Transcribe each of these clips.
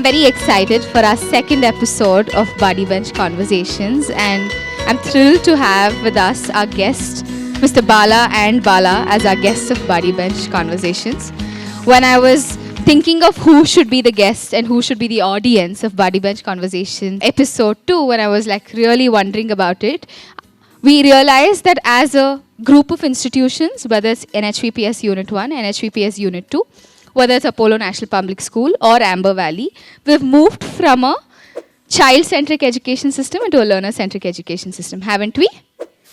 very excited for our second episode of Buddy Bench Conversations, and I'm thrilled to have with us our guest, Mr. Bala and Bala, as our guests of Buddy Bench Conversations. When I was thinking of who should be the guest and who should be the audience of Buddy Bench Conversation episode 2, when I was really wondering about it, we realized that as a group of institutions, whether it's NHVPS Unit 1, NHVPS Unit 2, whether it's Apollo National Public School or Amber Valley, we've moved from a child-centric education system into a learner-centric education system, haven't we?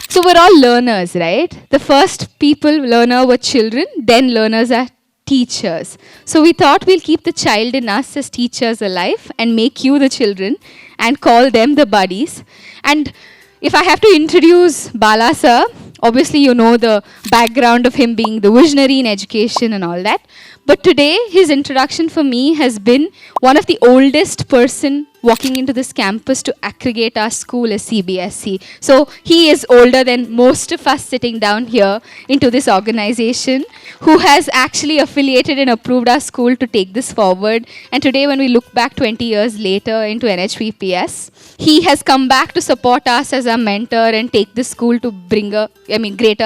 So we're all learners, right? The first learner were children, then learners are teachers. So we thought we'll keep the child in us as teachers alive and make you the children and call them the buddies. And if I have to introduce Bala sir, obviously you know the background of him being the visionary in education and all that. But today, his introduction for me has been one of the oldest person walking into this campus to aggregate our school as CBSE. So he is older than most of us sitting down here into this organization, who has actually affiliated and approved our school to take this forward. And today, when we look back 20 years later into NHVPS, he has come back to support us as our mentor and take this school to greater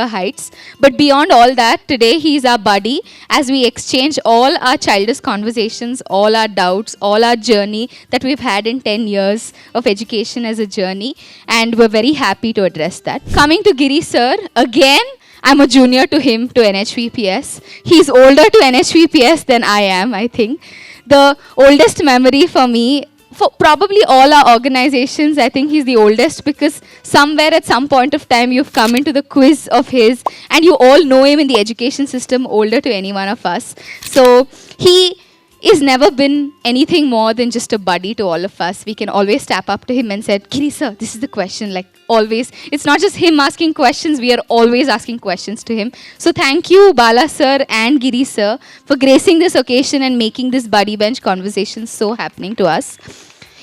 heights. But beyond all that, today he is our buddy as we exchange all our childish conversations, all our doubts, all our journey that we've had in 10 years of education as a journey. And we're very happy to address that. Coming to Giri sir, again, I'm a junior to him, to NHVPS. He's older to NHVPS than I am, I think. The oldest memory for me, for probably all our organizations, I think he's the oldest, because somewhere at some point of time you've come into the quiz of his and you all know him in the education system older to any one of us. So he is never been anything more than just a buddy to all of us. We can always tap up to him and say, Giri sir, this is the question, always. It's not just him asking questions, we are always asking questions to him. So thank you Bala sir and Giri sir for gracing this occasion and making this Buddy Bench conversation so happening to us.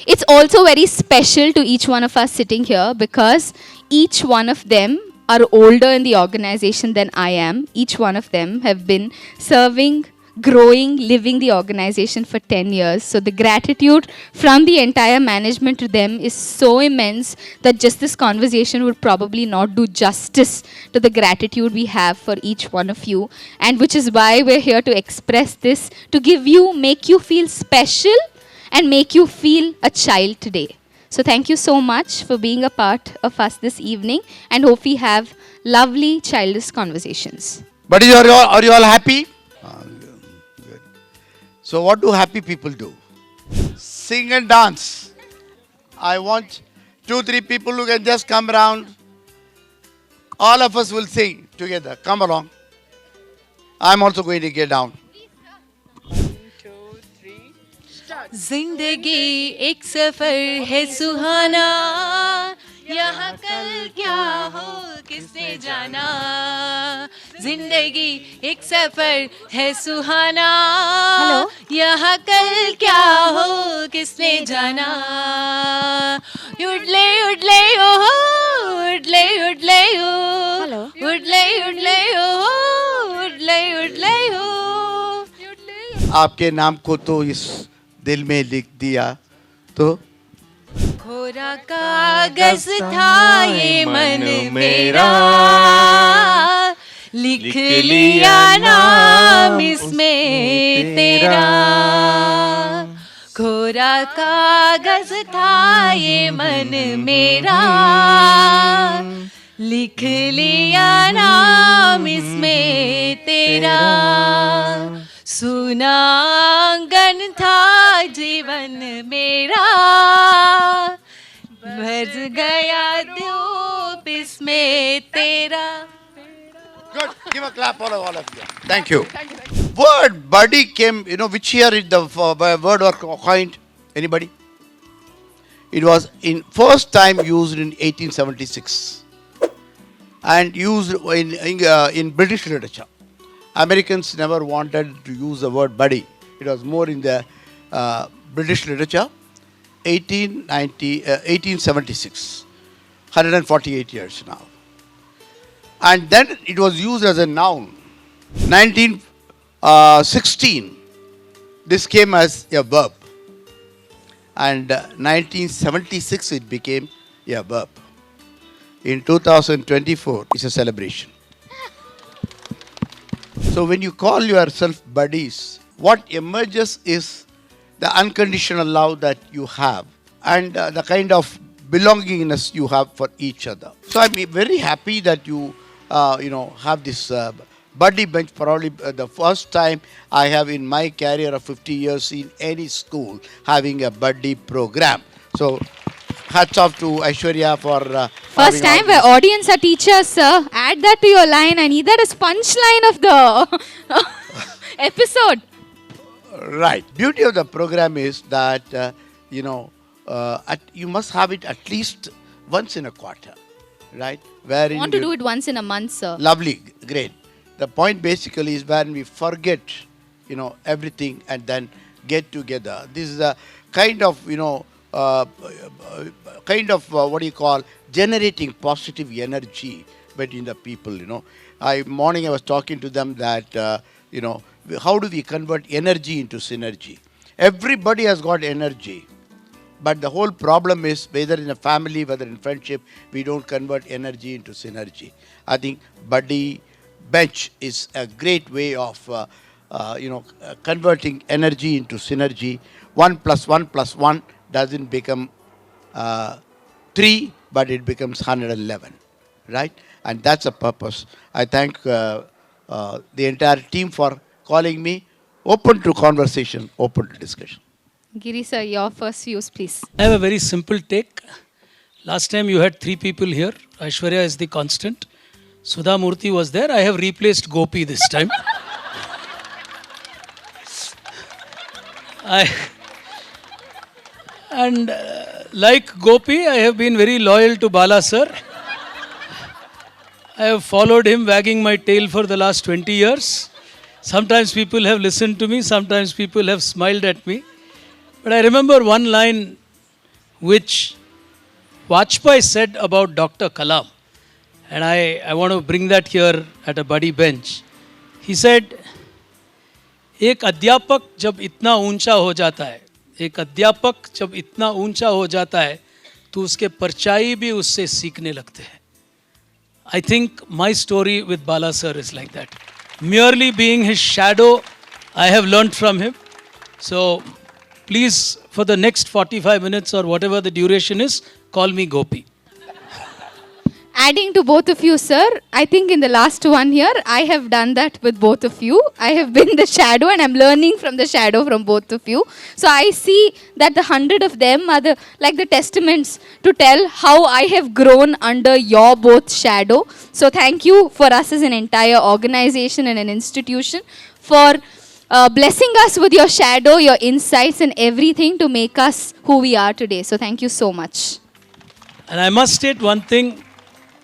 It's also very special to each one of us sitting here because each one of them are older in the organization than I am. Each one of them have been serving, growing, living the organization for 10 years. So the gratitude from the entire management to them is so immense that just this conversation would probably not do justice to the gratitude we have for each one of you. And which is why we're here to express this, to make you feel special and make you feel a child today. So thank you so much for being a part of us this evening, and hope we have lovely childish conversations. Buddies, are you all happy? Good. So what do happy people do? Sing and dance. I want 2-3 people who can just come around. All of us will sing together. Come along. I'm also going to get down. जिंदगी एक सफर है सुहाना, यहाँ कल क्या हो किसने जाना. जिंदगी एक सफर है सुहाना, यहाँ कल क्या हो किसने जाना. उड़ले उड़ले ओ उड़ले उड़ले ओ उड़ले उड़ले ओ उड़ले उड़ले ओ. आपके नाम को तो इस दिल में लिख दिया तो कोरा कागज था ये मन मेरा, लिख लिया नाम इसमें तेरा. कोरा कागज था ये मन मेरा, लिख लिया नाम इसमें तेरा. सुना आंगन था जीवन मेरा, भर गया धूप इसमें तेरा. Good. Give a clap all of you. Thank you. Word buddy came, which year the word was coined? Anybody? It was first time used in 1876 and used in British literature. Americans never wanted to use the word buddy. It was more in the British literature. 1876. 148 years now. And then it was used as a noun. 1916, this came as a verb. And 1976 it became a verb. In 2024, it's a celebration. So when you call yourself buddies, what emerges is the unconditional love that you have and the kind of belongingness you have for each other. So I'm very happy that you have this buddy bench. Probably the first time I have in my career of 50 years in any school having a buddy program. So hats off to Aishwarya for First time where audience are teachers, sir. Add that to your line. I need that as punchline of the episode. Right. Beauty of the program is that you must have it at least once in a quarter, right? I want to do it once in a month, sir. Lovely, great. The point basically is when we forget, everything and then get together. This is a kind of, generating positive energy between the people. Morning I was talking to them that, how do we convert energy into synergy? Everybody has got energy. But the whole problem is whether in a family, whether in friendship, we don't convert energy into synergy. I think buddy bench is a great way of, converting energy into synergy. 1 + 1 + 1 doesn't become 3, but it becomes 111, right? And that's the purpose. I thank the entire team for calling me. Open to conversation, open to discussion. Giri sir, your first views, please. I have a very simple take. Last time you had 3 people here. Aishwarya is the constant. Sudha Murthy was there. I have replaced Gopi this time. Like Gopi, I have been very loyal to Bala sir. I have followed him wagging my tail for the last 20 years. Sometimes people have listened to me, sometimes people have smiled at me. But I remember one line which Vajpayee said about Dr. Kalam. And I want to bring that here at a buddy bench. He said, एक अध्यापक जब इतना ऊंचा हो जाता है, तो उसके परछाई भी उससे सीखने लगते हैं. I think my story with Bala sir is like that. Merely being his shadow, I have learnt from him. So please, for the next 45 minutes or whatever the duration is, call me Gopi. Adding to both of you, sir, I think in the last 1 year, I have done that with both of you. I have been the shadow and I'm learning from the shadow from both of you. So I see that the 100 of them are the testaments to tell how I have grown under your both shadow. So thank you for us as an entire organization and an institution for blessing us with your shadow, your insights and everything to make us who we are today. So thank you so much. And I must state one thing.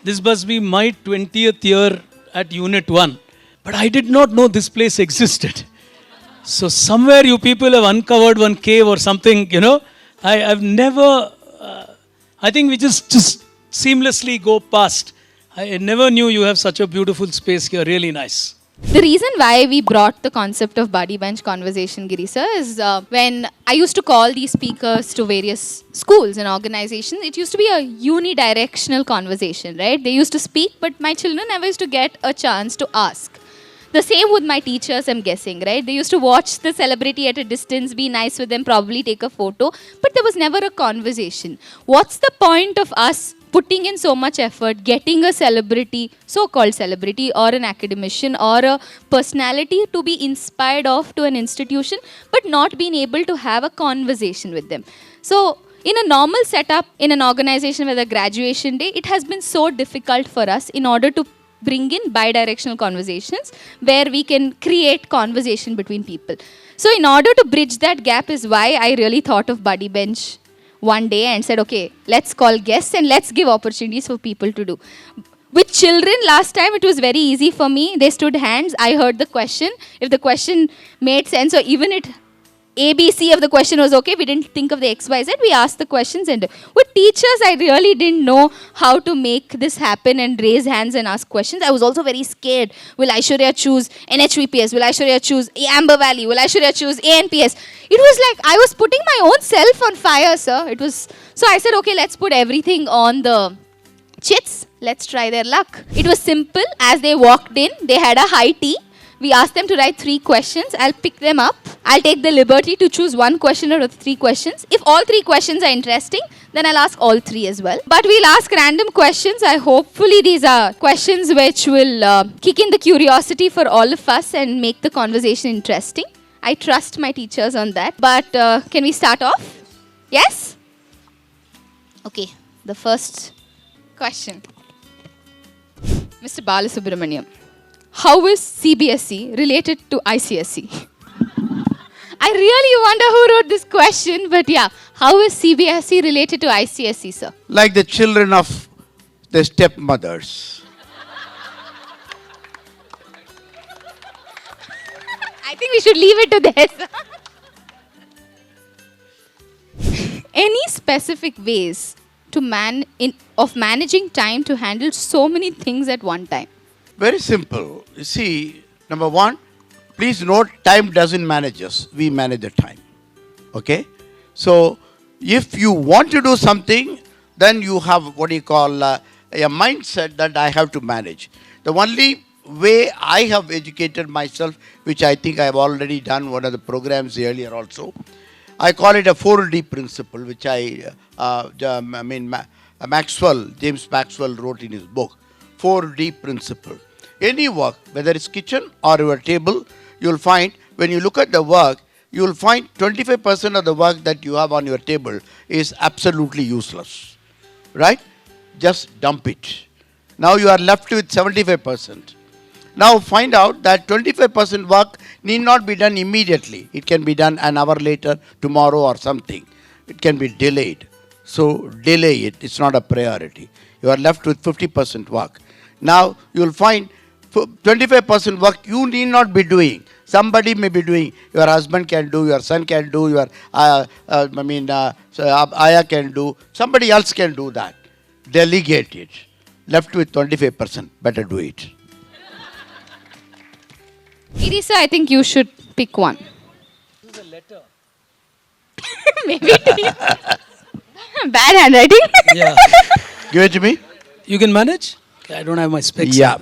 This must be my 20th year at Unit 1. But I did not know this place existed. So somewhere you people have uncovered one cave or something, I've never, I think we just seamlessly go past. I never knew you have such a beautiful space here, really nice. The reason why we brought the concept of buddy bench conversation, Giri sir, is when I used to call these speakers to various schools and organizations, it used to be a unidirectional conversation, right? They used to speak, but my children never used to get a chance to ask. The same with my teachers, I'm guessing, right? They used to watch the celebrity at a distance, be nice with them, probably take a photo, but there was never a conversation. What's the point of us putting in so much effort, getting a celebrity, so-called celebrity, or an academician, or a personality to be inspired of to an institution, but not being able to have a conversation with them? So, in a normal setup, in an organization with a graduation day, it has been so difficult for us in order to bring in bi-directional conversations where we can create conversation between people. So, in order to bridge that gap is why I really thought of Buddy Bench one day and said, okay, let's call guests and let's give opportunities for people to do. With children, last time it was very easy for me. They stood hands. I heard the question. If the question made sense or even it ABC of the question was okay. We didn't think of the XYZ. We asked the questions, and with teachers, I really didn't know how to make this happen and raise hands and ask questions. I was also very scared. Will Aishwarya choose NHVPS? Will Aishwarya choose Amber Valley? Will Aishwarya choose ANPS? It was like I was putting my own self on fire, sir. It was so I said, okay, let's put everything on the chits. Let's try their luck. It was simple. As they walked in, they had a high tea. We asked them to write 3 questions. I'll pick them up. I'll take the liberty to choose 1 question out of 3 questions. If all 3 questions are interesting, then I'll ask all 3 as well. But we'll ask random questions. Hopefully these are questions which will kick in the curiosity for all of us and make the conversation interesting. I trust my teachers on that. But can we start off? Yes? Okay, the first question. Mr. Balasubramaniam. How is CBSE related to ICSE? I really wonder who wrote this question, but yeah, how is CBSE related to ICSE, sir? Like the children of the stepmothers. I think we should leave it to this. Any specific ways to managing time to handle so many things at one time? Very simple. You see, number 1, please note, time doesn't manage us. We manage the time. Okay? So, if you want to do something, then you have what you call a mindset that I have to manage. The only way I have educated myself, which I think I have already done one of the programs earlier also, I call it a 4D principle, which James Maxwell wrote in his book. 4D principle. Any work, whether it's kitchen or your table, you'll find when you look at the work, you'll find 25% of the work that you have on your table is absolutely useless. Right? Just dump it. Now you are left with 75%. Now find out that 25% work need not be done immediately. It can be done an hour later, tomorrow or something. It can be delayed. So delay it. It's not a priority. You are left with 50% work. Now you will find 25% work you need not be doing. Somebody may be doing. Your husband can do, your son can do, your ayah can do. Somebody else can do that. Delegate it. Left with 25%. Better do it. Irisa, I think you should pick one. This is a letter. Maybe to you. Bad handwriting. Yeah. Give it to me. You can manage? I don't have my specs. Yeah.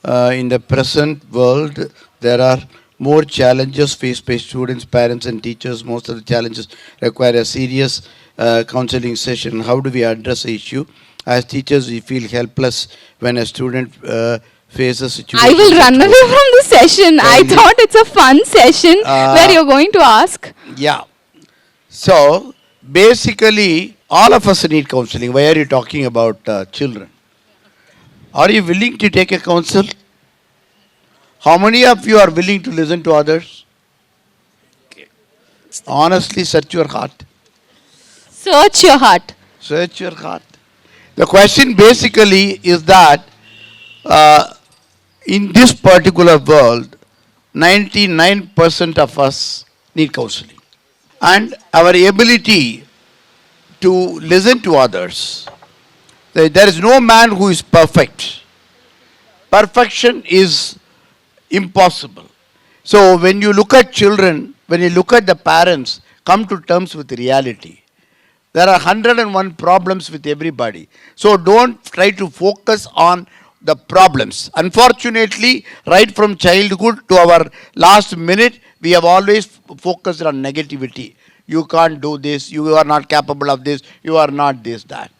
In the present world, there are more challenges faced by students, parents and teachers. Most of the challenges require a serious counseling session. How do we address the issue? As teachers, we feel helpless when a student faces situations. I will run away from the session. I thought it's a fun session where you're going to ask. Yeah. So, basically, all of us need counseling. Why are you talking about children? Are you willing to take a counsel? How many of you are willing to listen to others? Okay. Honestly, search your heart. Search your heart. Search your heart. The question basically is that in this particular world, 99% of us need counseling. And our ability to listen to others. There is no man who is perfect. Perfection is impossible. So when you look at children, when you look at the parents, come to terms with reality. There are 101 problems with everybody. So don't try to focus on the problems. Unfortunately, right from childhood to our last minute, we have always focused on negativity. You can't do this, you are not capable of this, you are not this, that.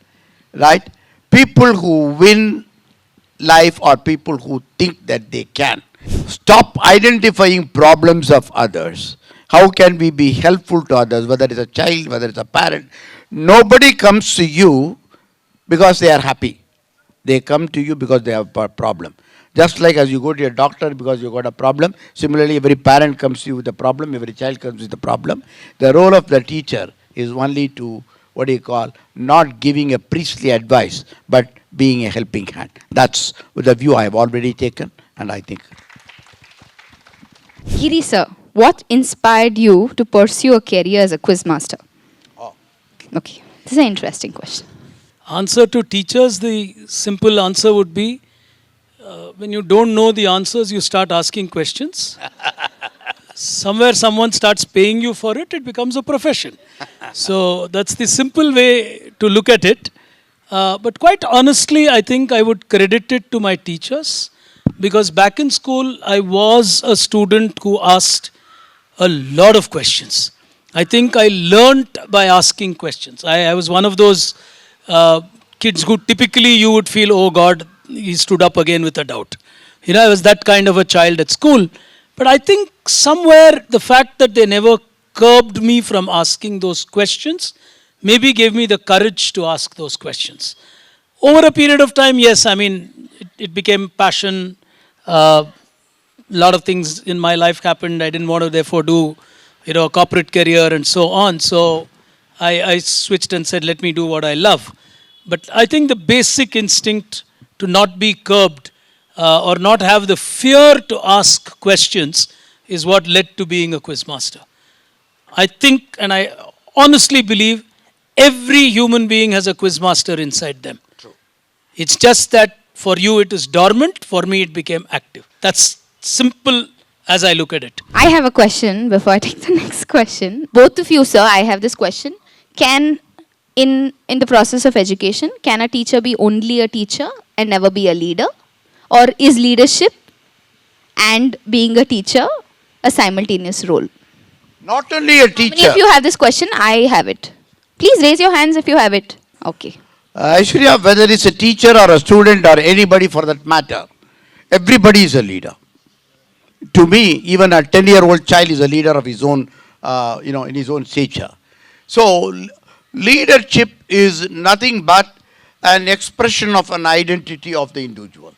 Right? People who win life are people who think that they can. Stop identifying problems of others. How can we be helpful to others, whether it's a child, whether it's a parent? Nobody comes to you because they are happy. They come to you because they have a problem. Just like as you go to your doctor because you got a problem, similarly every parent comes to you with a problem, every child comes with a problem. The role of the teacher is only to, not giving a priestly advice, but being a helping hand. That's the view I have already taken, and I think. Giri sir, What inspired you to pursue a career as a quizmaster? Oh. Okay, this is an interesting question. Answer to teachers, the simple answer would be when you don't know the answers, you start asking questions. Somewhere someone starts paying you for it, it becomes a profession. So that's the simple way to look at it. But quite honestly, I think I would credit it to my teachers, because back in school, I was a student who asked a lot of questions. I think I learnt by asking questions. I was one of those kids who typically you would feel, oh God, he stood up again with a doubt. I was that kind of a child at school. But I think somewhere the fact that they never curbed me from asking those questions maybe gave me the courage to ask those questions. Over a period of time, yes, it became passion. A lot of things in my life happened. I didn't want to therefore do, a corporate career and so on. So I switched and said, let me do what I love. But I think the basic instinct to not be curbed or not have the fear to ask questions is what led to being a quizmaster. I think, and I honestly believe, every human being has a quizmaster inside them. True. It's just that for you it is dormant, for me it became active. That's simple as I look at it. I have a question before I take the next question. Both of you, sir, I have this question. In the process of education, can a teacher be only a teacher and never be a leader? Or is leadership and being a teacher a simultaneous role? Not only a teacher. If you have this question, I have it. Please raise your hands if you have it. Okay. Aishwarya, whether it's a teacher or a student or anybody for that matter, everybody is a leader. To me, even a 10-year-old child is a leader of his own, in his own stature. So, leadership is nothing but an expression of an identity of the individual.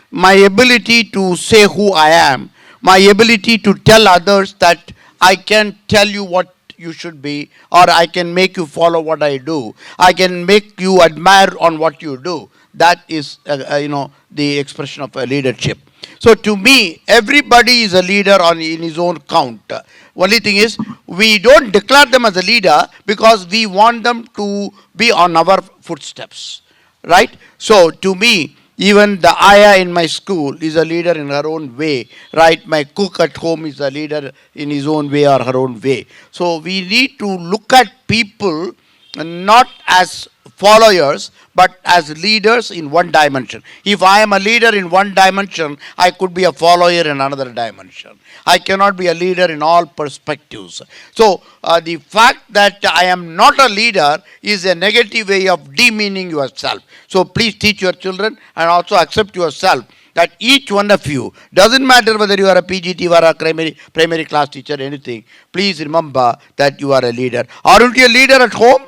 My ability to say who I am, my ability to tell others that I can tell you what you should be, or I can make you follow what I do, I can make you admire on what you do. That is, the expression of a leadership. So to me, everybody is a leader in his own count. Only thing is, we don't declare them as a leader because we want them to be on our footsteps, right? So to me, even the ayah in my school is a leader in her own way, right? My cook at home is a leader in his own way or her own way. So we need to look at people not as followers, but as leaders in one dimension. If I am a leader in one dimension, I could be a follower in another dimension. I cannot be a leader in all perspectives. So, the fact that I am not a leader is a negative way of demeaning yourself. So, please teach your children and also accept yourself that each one of you, doesn't matter whether you are a PGT or a primary class teacher, anything, please remember that you are a leader. Aren't you a leader at home?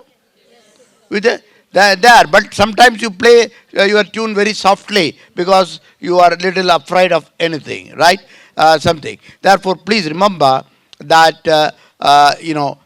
With there, but sometimes you play your tune very softly because you are a little afraid of anything, right? Something. Therefore, please remember that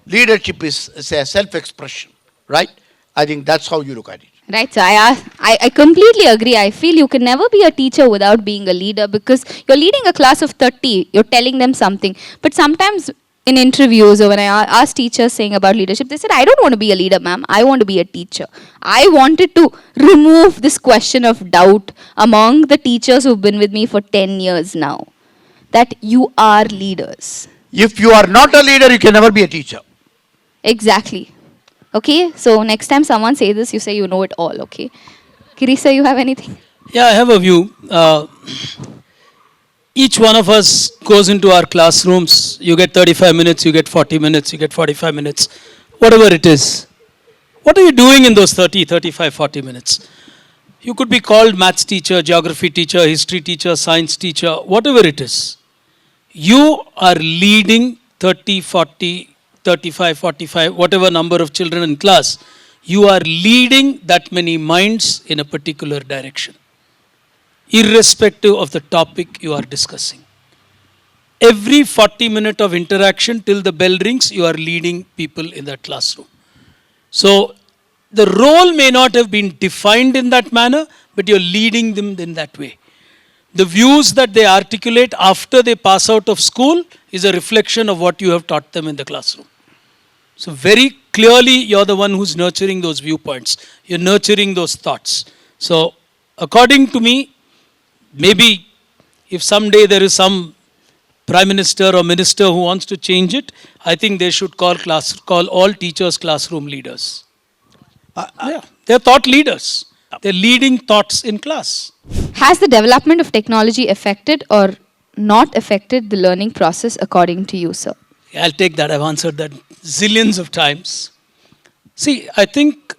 leadership is a self-expression, right? I think that's how you look at it. Right, so I completely agree. I feel you can never be a teacher without being a leader, because you're leading a class of 30, you're telling them something. But sometimes in interviews or when I asked teachers saying about leadership, they said, I don't want to be a leader, ma'am. I want to be a teacher. I wanted to remove this question of doubt among the teachers who've been with me for 10 years now, that you are leaders. If you are not a leader, you can never be a teacher. Exactly. Okay, so next time someone say this, you say you know it all, okay? Giri sir, you have anything? Yeah, I have a view. Each one of us goes into our classrooms. You get 35 minutes, you get 40 minutes, you get 45 minutes, whatever it is. What are you doing in those 30, 35, 40 minutes? You could be called maths teacher, geography teacher, history teacher, science teacher, whatever it is. You are leading 30, 40, 35, 45, whatever number of children in class. You are leading that many minds in a particular direction, irrespective of the topic you are discussing. Every 40 minutes of interaction till the bell rings, you are leading people in that classroom. So, the role may not have been defined in that manner, but you're leading them in that way. The views that they articulate after they pass out of school is a reflection of what you have taught them in the classroom. So very clearly, you're the one who's nurturing those viewpoints. You're nurturing those thoughts. So according to me, maybe if someday there is some prime minister or minister who wants to change it, I think they should call all teachers classroom leaders. Yeah, they're thought leaders. They're leading thoughts in class. Has the development of technology affected or not affected the learning process according to you, sir? I'll take that. I've answered that zillions of times. See, I think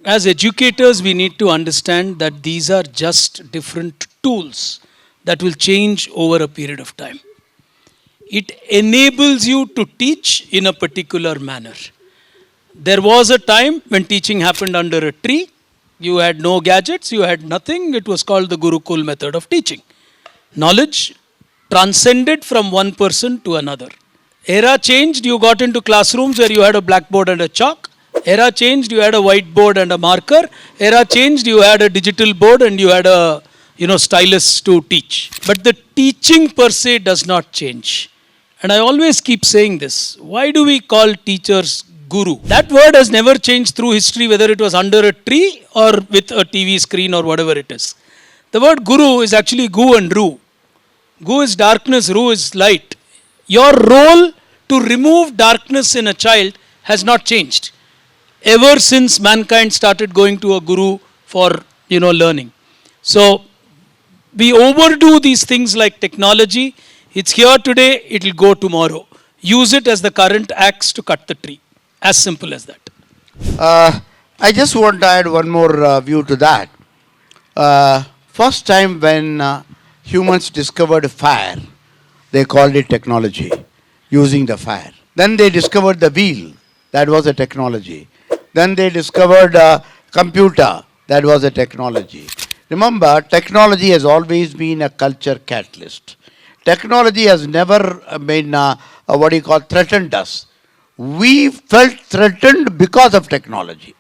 as educators, we need to understand that these are just different tools that will change over a period of time. It enables you to teach in a particular manner. There was a time when teaching happened under a tree. You had no gadgets, you had nothing. It was called the Gurukul method of teaching. Knowledge transcended from one person to another. Era changed, you got into classrooms where you had a blackboard and a chalk. Era changed, you had a whiteboard and a marker. Era changed, you had a digital board and you had a stylus to teach. But the teaching per se does not change. And I always keep saying this. Why do we call teachers guru? That word has never changed through history, whether it was under a tree or with a TV screen or whatever it is. The word guru is actually gu and ru. Gu is darkness, ru is light. Your role to remove darkness in a child has not changed ever since mankind started going to a guru for learning. So we overdo these things like technology. It's here today, it will go tomorrow. Use it as the current axe to cut the tree. As simple as that. I just want to add one more view to that. First time when humans discovered fire, they called it technology, using the fire. Then they discovered the wheel, that was a technology. Then they discovered computer, that was a technology. Remember, technology has always been a culture catalyst. Technology has never threatened us. We felt threatened because of technology.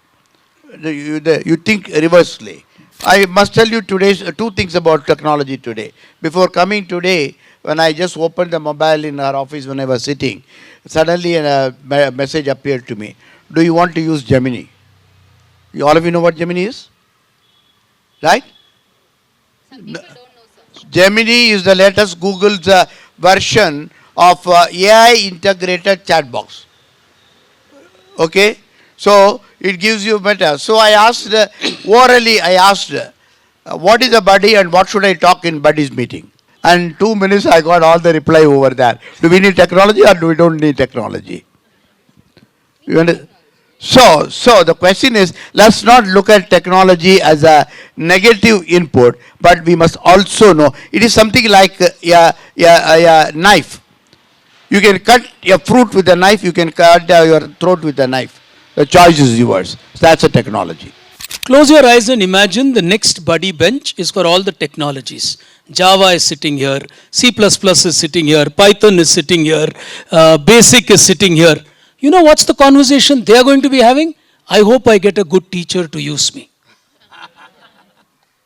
You think reversely. I must tell you today two things about technology today. Before coming today, when I just opened the mobile in our office when I was sitting, suddenly a message appeared to me. Do you want to use Gemini? All of you know what Gemini is? Right? Some people don't know, sir. Gemini is the latest Google's version of AI integrated chat box. Okay? So, it gives you better. So, I asked, orally I asked, what is a buddy and what should I talk in buddy's meeting? And 2 minutes I got all the reply over there. Do we need technology or do we don't need technology? So the question is, let's not look at technology as a negative input, but we must also know it is something like a knife. You can cut a fruit with a knife, you can cut your throat with a knife. The choice is yours. That's a technology. Close your eyes and imagine the next buddy bench is for all the technologies. Java is sitting here, C++ is sitting here, Python is sitting here, Basic is sitting here. You know what's the conversation they are going to be having? I hope I get a good teacher to use me.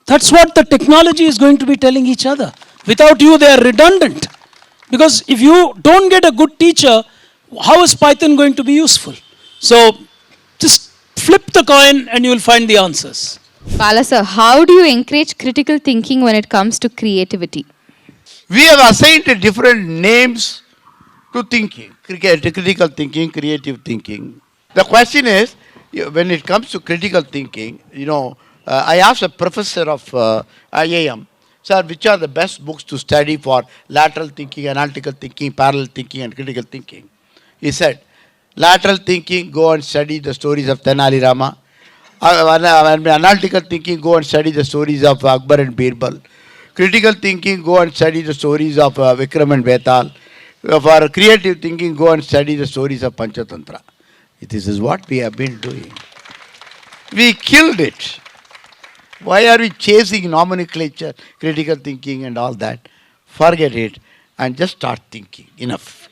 That's what the technology is going to be telling each other. Without you, they are redundant. Because if you don't get a good teacher, how is Python going to be useful? So, just flip the coin and you will find the answers. Bala sir, how do you encourage critical thinking when it comes to creativity? We have assigned different names to thinking, critical thinking, creative thinking. The question is, when it comes to critical thinking, I asked a professor of IIM, sir, which are the best books to study for lateral thinking, analytical thinking, parallel thinking and critical thinking? He said, lateral thinking, go and study the stories of Tenali Rama. Analytical thinking, go and study the stories of Akbar and Birbal. Critical thinking, go and study the stories of Vikram and Betal. For creative thinking, go and study the stories of Panchatantra. This is what we have been doing. We killed it. Why are we chasing nomenclature, critical thinking and all that? Forget it and just start thinking. Enough.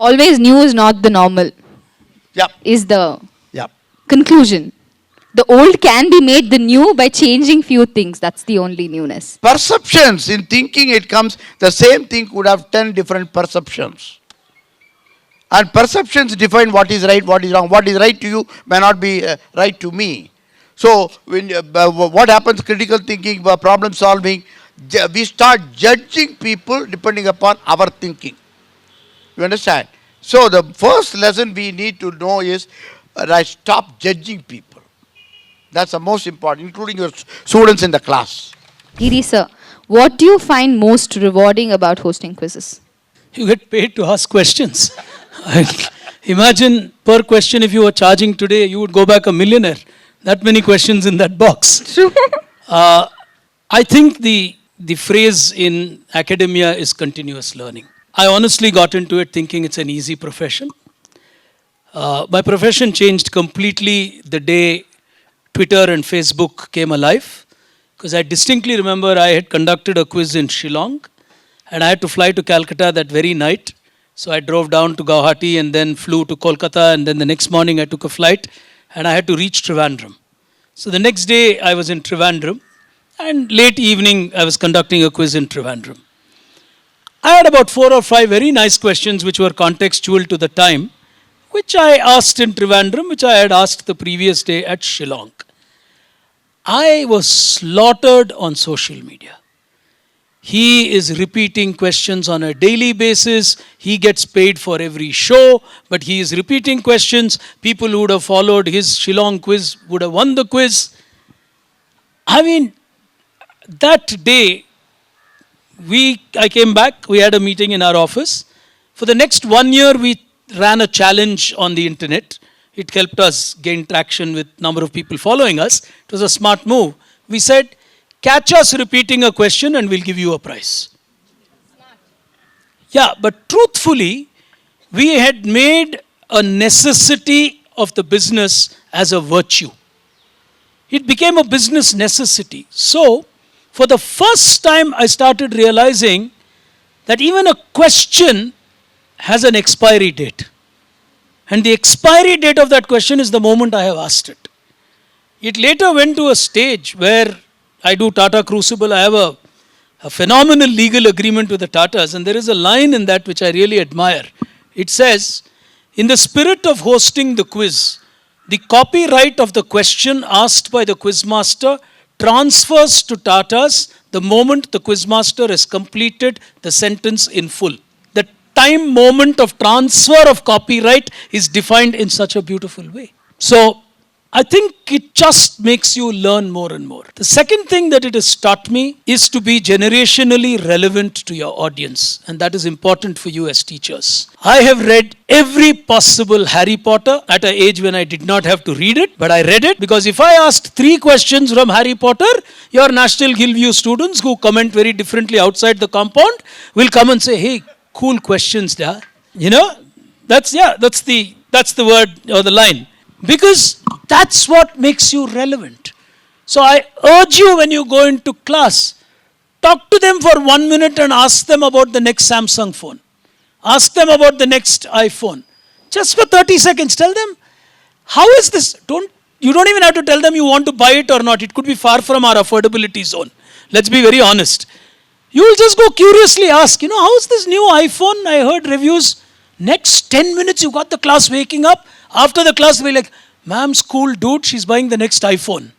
Always new is not the normal. Yep. Is the Yep. conclusion. The old can be made the new by changing few things. That's the only newness. Perceptions, in thinking it comes, the same thing could have 10 different perceptions. And perceptions define what is right, what is wrong. What is right to you may not be right to me. So, when what happens, critical thinking, problem solving, we start judging people depending upon our thinking. You understand? So, the first lesson we need to know is stop judging people. That's the most important, including your students in the class. Giri sir, what do you find most rewarding about hosting quizzes? You get paid to ask questions. Imagine per question, if you were charging today, you would go back a millionaire. That many questions in that box. True. I think the phrase in academia is continuous learning. I honestly got into it thinking it's an easy profession. My profession changed completely the day Twitter and Facebook came alive, because I distinctly remember I had conducted a quiz in Shillong and I had to fly to Calcutta that very night. So I drove down to Guwahati and then flew to Kolkata, and then the next morning I took a flight and I had to reach Trivandrum. So the next day I was in Trivandrum, and late evening I was conducting a quiz in Trivandrum. I had about 4 or 5 very nice questions which were contextual to the time, which I asked in Trivandrum, which I had asked the previous day at Shillong. I was slaughtered on social media. He is repeating questions on a daily basis. He gets paid for every show, but he is repeating questions. People who would have followed his Shillong quiz would have won the quiz. I mean, that day, I came back, we had a meeting in our office. For the next 1 year, we ran a challenge on the internet. It helped us gain traction with number of people following us. It was a smart move. We said, catch us repeating a question and we'll give you a prize. Smart. Yeah, but truthfully, we had made a necessity of the business as a virtue. It became a business necessity. So, for the first time, I started realizing that even a question has an expiry date. And the expiry date of that question is the moment I have asked it. It later went to a stage where I do Tata Crucible. I have a phenomenal legal agreement with the Tatas, and there is a line in that which I really admire. It says, in the spirit of hosting the quiz, the copyright of the question asked by the quizmaster transfers to Tatas the moment the quizmaster has completed the sentence in full. The time moment of transfer of copyright is defined in such a beautiful way. So, I think it just makes you learn more and more. The second thing that it has taught me is to be generationally relevant to your audience. And that is important for you as teachers. I have read every possible Harry Potter at an age when I did not have to read it. But I read it because if I asked 3 questions from Harry Potter, your National Hillview students who comment very differently outside the compound will come and say, hey, cool questions there. You know, that's the word or the line. Because that's what makes you relevant. So I urge you, when you go into class, talk to them for 1 minute and ask them about the next Samsung phone. Ask them about the next iPhone. Just for 30 seconds, tell them, how is this? You don't even have to tell them you want to buy it or not. It could be far from our affordability zone. Let's be very honest. You will just go curiously ask, how is this new iPhone? I heard reviews. Next 10 minutes, you got the class waking up. After the class, we're like, ma'am's cool dude, she's buying the next iPhone.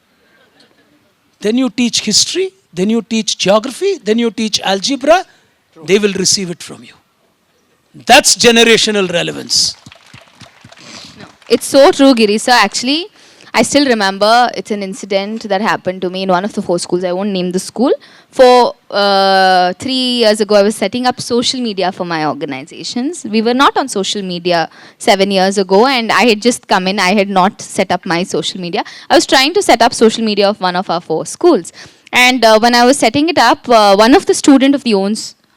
Then you teach history, then you teach geography, then you teach algebra. True. They will receive it from you. That's generational relevance. No, it's so true, Giri sir. Actually, I still remember it's an incident that happened to me in one of the 4 schools. I won't name the school. For 3 years ago, I was setting up social media for my organizations. We were not on social media 7 years ago, and I had just come in. I had not set up my social media. I was trying to set up social media of one of our 4 schools. And when I was setting it up, one of the student of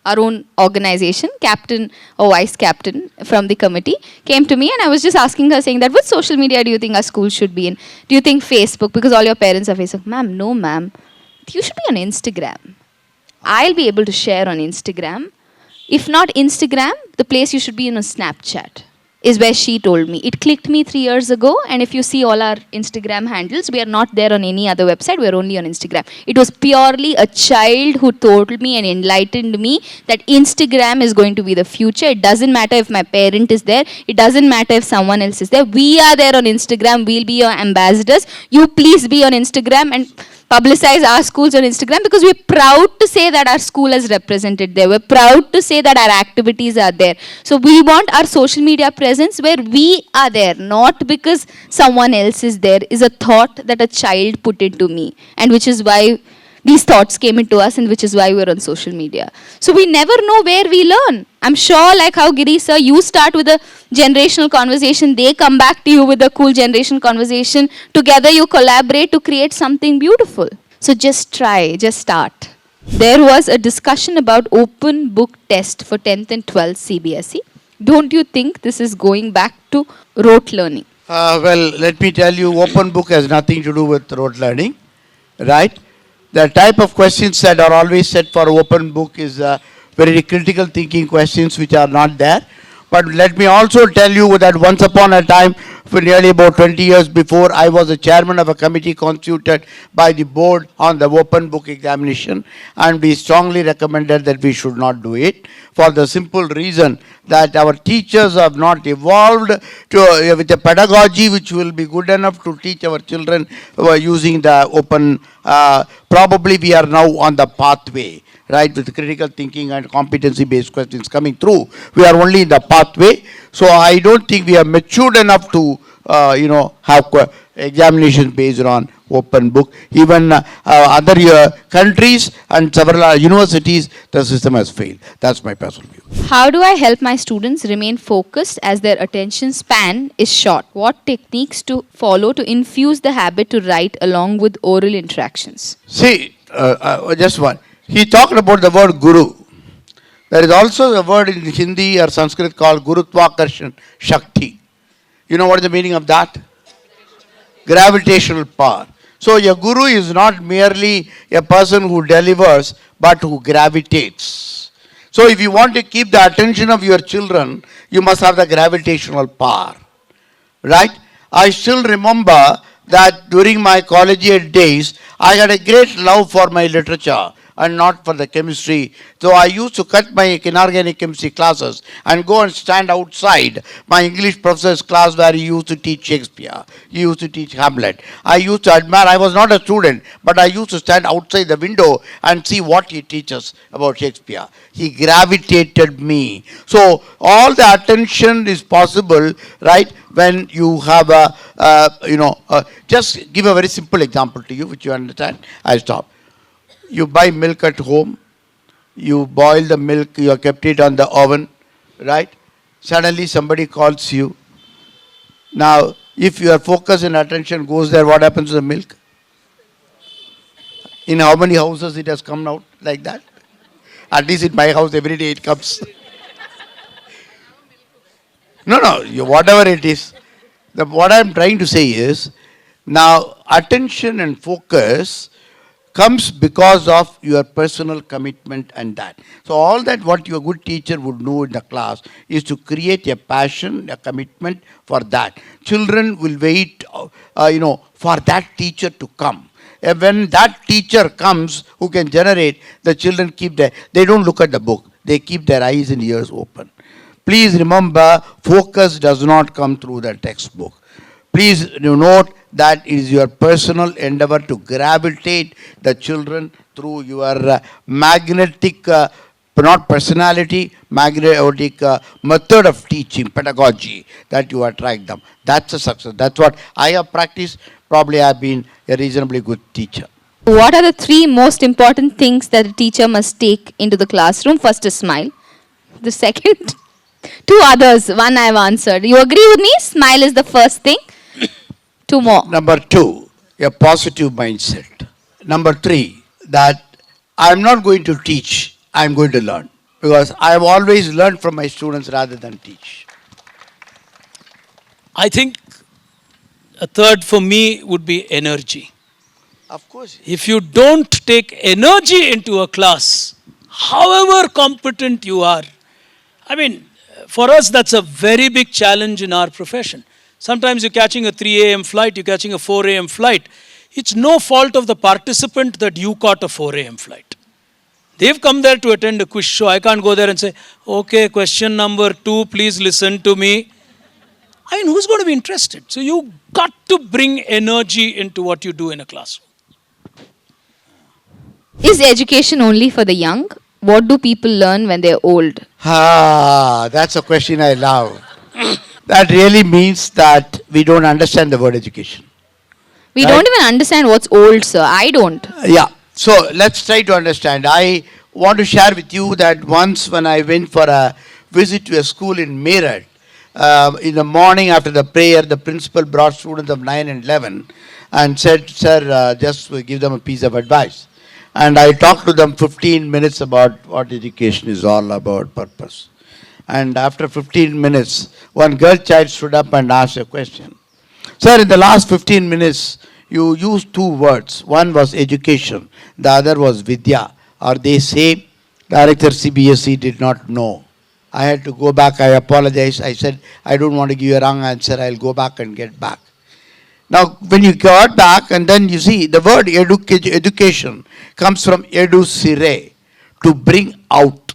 our own organization, captain or vice captain from the committee, came to me, and I was just asking her, saying that, what social media do you think our school should be in? Do you think Facebook? Because all your parents are Facebook. Ma'am, no ma'am. You should be on Instagram. I'll be able to share on Instagram. If not Instagram, the place you should be in is Snapchat. is where she told me. It clicked me 3 years ago, and if you see all our Instagram handles, we are not there on any other website, we are only on Instagram. It was purely a child who told me and enlightened me that Instagram is going to be the future. It doesn't matter if my parent is there, it doesn't matter if someone else is there. We are there on Instagram, we'll be your ambassadors. You please be on Instagram and publicize our schools on Instagram, because we're proud to say that our school is represented there. We're proud to say that our activities are there. So we want our social media presence where we are there, not because someone else is there, is a thought that a child put into me, and which is why these thoughts came into us, and which is why we're on social media. So we never know where we learn. I'm sure, like how Giri sir, you start with a generational conversation, they come back to you with a cool generation conversation. Together you collaborate to create something beautiful. So just try, just start. There was a discussion about open book test for 10th and 12th CBSE. Don't you think this is going back to rote learning? Well, let me tell you, open book has nothing to do with rote learning, right? The type of questions that are always set for open book is very critical thinking questions which are not there. But let me also tell you that once upon a time, for nearly about 20 years before, I was the chairman of a committee constituted by the board on the open book examination, and we strongly recommended that we should not do it, for the simple reason that our teachers have not evolved with a pedagogy which will be good enough to teach our children using the open. Probably we are now on the pathway, right, with critical thinking and competency-based questions coming through. We are only in the pathway. So I don't think we are matured enough to, have examinations based on open book. Even other countries and several universities, the system has failed. That's my personal view. How do I help my students remain focused as their attention span is short? What techniques to follow to infuse the habit to write along with oral interactions? See, just one. He talked about the word guru. There is also a word in Hindi or Sanskrit called Gurutwakarshan Shakti. You know what is the meaning of that? Gravitational power. So a guru is not merely a person who delivers, but who gravitates. So if you want to keep the attention of your children, you must have the gravitational power. Right? I still remember that during my collegiate days, I had a great love for my literature and not for the chemistry. So I used to cut my inorganic chemistry classes and go and stand outside my English professor's class where he used to teach Shakespeare. He used to teach Hamlet. I used to admire, I was not a student, but I used to stand outside the window and see what he teaches about Shakespeare. He gravitated me. So all the attention is possible, right, when you have just give a very simple example to you, which you understand. I stop. You buy milk at home, you boil the milk, you have kept it on the oven, right? Suddenly somebody calls you. Now, if your focus and attention goes there, what happens to the milk? In how many houses it has come out like that? At least in my house, every day it comes. No, whatever it is. What I am trying to say is, now attention and focus comes because of your personal commitment and that. So all that what your good teacher would know in the class is to create a passion, a commitment for that. Children will wait, for that teacher to come. And when that teacher comes who can generate, the children they don't look at the book. They keep their eyes and ears open. Please remember, focus does not come through the textbook. Please note that it is your personal endeavor to gravitate the children through your magnetic, not personality, magnetic method of teaching, pedagogy, that you attract them. That's a success. That's what I have practiced. Probably I have been a reasonably good teacher. What are the 3 most important things that a teacher must take into the classroom? First is smile. The second, 2 others. One I have answered. You agree with me? Smile is the first thing. 2 more. Number 2, a positive mindset. Number 3, that I'm not going to teach, I'm going to learn. Because I have always learned from my students rather than teach. I think a third for me would be energy. Of course. If you don't take energy into a class, however competent you are, for us, that's a very big challenge in our profession. Sometimes you're catching a 3 a.m. flight, you're catching a 4 a.m. flight. It's no fault of the participant that you caught a 4 a.m. flight. They've come there to attend a quiz show. I can't go there and say, okay, question number 2, please listen to me. I mean, who's going to be interested? So you got to bring energy into what you do in a classroom. Is education only for the young? What do people learn when they're old? That's a question I love. That really means that we don't understand the word education. We Right. don't even understand what's old, sir. I don't. Yeah. So let's try to understand. I want to share with you that once when I went for a visit to a school in Meerut, in the morning after the prayer, the principal brought students of 9 and 11 and said, sir, just give them a piece of advice. And I talked to them 15 minutes about what education is all about, purpose. And after 15 minutes, one girl child stood up and asked a question. Sir, in the last 15 minutes, you used 2 words. One was education, the other was vidya. Or they say, Director CBSE did not know. I had to go back, I apologize. I said, I don't want to give you a wrong answer, I'll go back and get back. Now, when you got back, and then you see, the word education comes from educere, to bring out.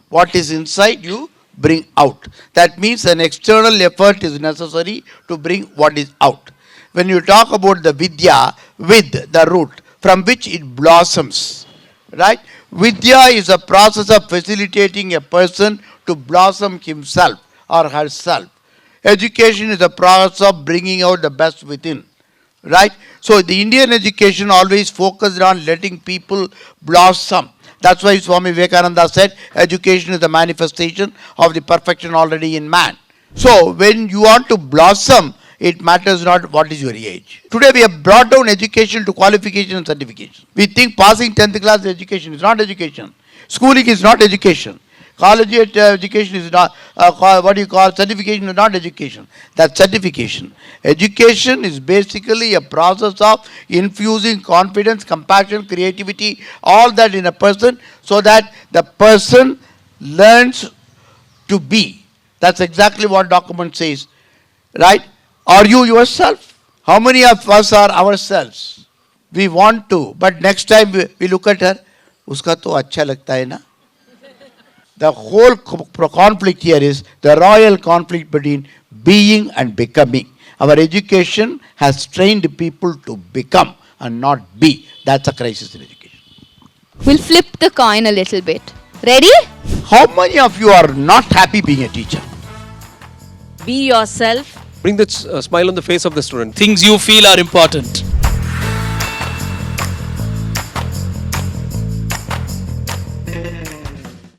What is inside you, bring out. That means an external effort is necessary to bring what is out. When you talk about the vidya, with the root, from which it blossoms, right? Vidya is a process of facilitating a person to blossom himself or herself. Education is a process of bringing out the best within, right? So the Indian education always focused on letting people blossom. That's why Swami Vivekananda said, education is the manifestation of the perfection already in man. So when you want to blossom, it matters not what is your age. Today we have brought down education to qualification and certification. We think passing 10th class is education. It's not education. Schooling is not education. Collegiate education is not, certification is not education. That's certification. Education is basically a process of infusing confidence, compassion, creativity, all that in a person so that the person learns to be. That's exactly what document says, right? Are you yourself? How many of us are ourselves? We want to, but next time we look at her, uska to acha lagta hai na? The whole conflict here is the royal conflict between being and becoming. Our education has trained people to become and not be. That's a crisis in education. We'll flip the coin a little bit. Ready? How many of you are not happy being a teacher? Be yourself. Bring that smile on the face of the student. Things you feel are important.